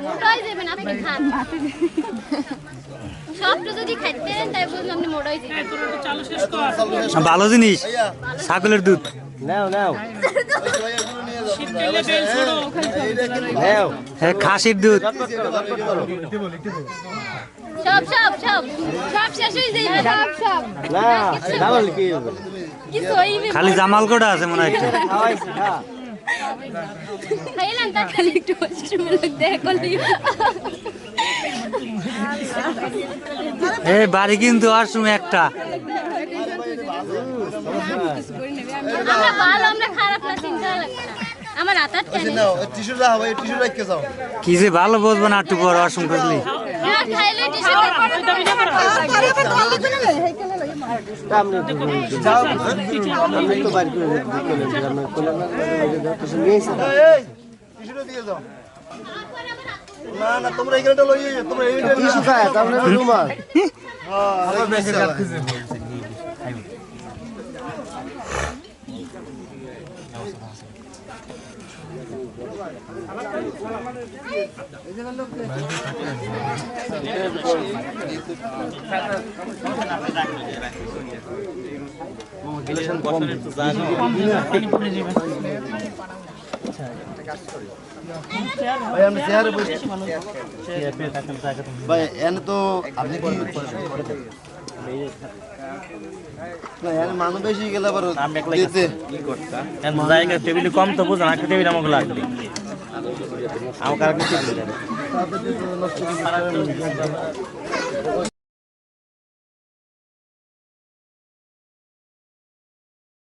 মোটাই যাবেন আপনি খান সবটা যদি খাইতে দেন তাই বললাম আপনি মোটাই যাবেন ভালো জিনিস ছাগলের দুধ নাও নাও হ্যাঁ খাসির দুধ সব সব সব সব শেষ হয়ে যাবে সব না ডাবল কি হবে কিছু হইবে খালি জামাল কোটা আছে মনে হয় একটা খাওয়াইছি খা খাইলাম তা খালি একটু ওয়াশরুমে লোক দেখা করলি এই বাড়ি কিন্তু ওয়াশরুম একটা আমরা ভালো আমরা খারাপ না চিন্তা লাগবে না আমার আতাত কেন টিস্যু দাও ভাই টিস্যু রাখতে যাও কি যে ভালো বুঝবো না একটু পর ওয়াশরুম খুঁজলি না খাইলে টিস্যু সামনে যাও তো বাড়ি করে আমরা কোলে না কিছু নিয়েছি এই টিস্যুটা দিয়ে দাও না না তোমরা এইখানটা লই যাও তোমরা এইখানটা কিছু খায় তাহলে রুমাল হ্যাঁ আমার বেশি কাট খুঁজে ভাই আমি চেয়ারে বসে ভাই এনে তো আপনি কি না এনে মানুষ বেশি গেলে আবার দিতে জায়গা টেবিল কম তো বুঝা একটা টেবিল আমাকে লাগবে আমার কাছে